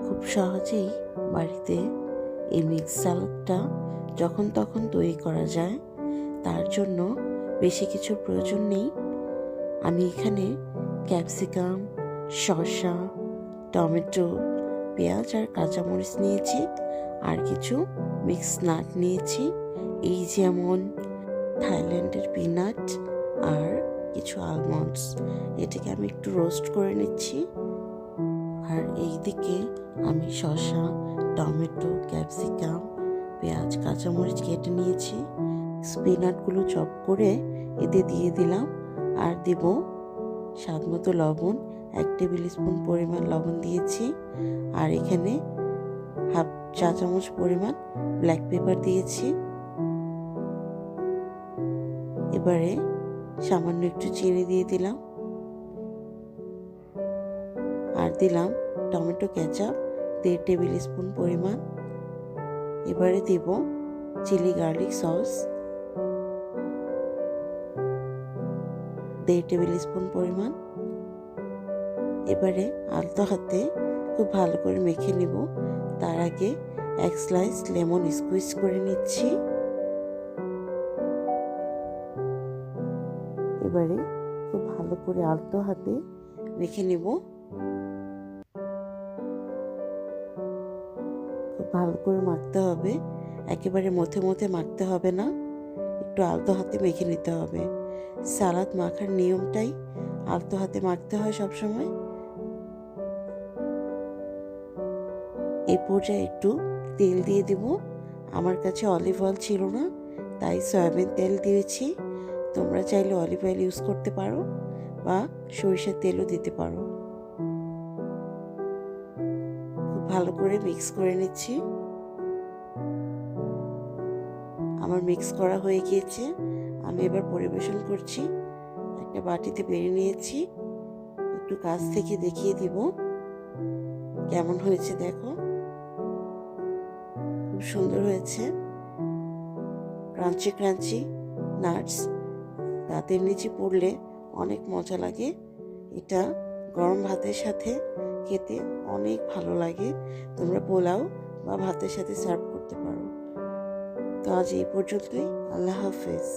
খুব সহজেই বাড়িতে এই মিক্স স্যালাডটা যখন তখন তৈরি করা যায়। তার জন্য বেশি কিছুর প্রয়োজন নেই। আমি এখানে ক্যাপসিকাম, শসা, টমেটো, পেঁয়াজ আর কাঁচামরিচ নিয়েছি, আর কিছু মিক্স নাট নিয়েছি, এই যেমন থাইল্যান্ডের পিনাট আর কিছু আলমন্ডস। এটাকে আমি একটু রোস্ট করে নিচ্ছি। আর এই দিকে আমি শসা, টমেটো, ক্যাপসিকাম, পেঁয়াজ, কাঁচামরিচ কেটে নিয়েছি। স্পিনাটগুলো চপ করে এতে দিয়ে দিলাম, আর দেব স্বাদ মতো লবণ। 1 টেবিল স্পুন পরিমাণ লবণ দিয়েছি, আর এখানে হাফ চা চামচ পরিমাণ ব্ল্যাক পেপার দিয়েছি। এবারে সামান্য একটু চিনি দিয়ে দিলাম, আর দিলাম টমেটো কেচাপ 1.5 টেবিল স্পুন পরিমাণ। এবারে দেব chilli garlic sauce 1.5 tablespoon পরিমাণ। এবারে আলতো হাতে খুব ভালো করে মেখে নেব। তার আগে 1 স্লাইস লেমন স্কুইজ করে নিচ্ছি। এবারে খুব ভালো করে আলতো হাতে মেখে নেব। খুব ভালো করে মাখতে হবে, একেবারে মথে মথে মাখতে হবে না, একটু আলতো হাতে মেখে নিতে হবে। সালাদ মাখার নিয়মটাই আলতো হাতে মাখতে হয় সবসময়। এই পর্যায়ে একটু তেল দিয়ে দেব। আমার কাছে অলিভ অয়েল ছিল না, তাই সয়াবিন তেল দিয়েছি। তোমরা চাইলে অলিভ অয়েল ইউজ করতে পারো বা সরিষার তেলও দিতে পারো। খুব ভালো করে মিক্স করে নিচ্ছি। আমার মিক্স করা হয়ে গিয়েছে, আমি এবার পরিবেশন করছি। একটা বাটিতে বেড়ে নিয়েছি, একটু কাছ থেকে দেখিয়ে দিব কেমন হয়েছে। দেখো, খুব সুন্দর হয়েছে। ক্রাঞ্চি ক্রাঞ্চি নাটস দাঁতের নিচে পড়লে অনেক মজা লাগে। এটা গরম ভাতের সাথে খেতে অনেক ভালো লাগে। তোমরা পোলাও বা ভাতের সাথে সার্ভ করতে পারো। তো আজ এই পর্যন্তই। আল্লাহ হাফেজ।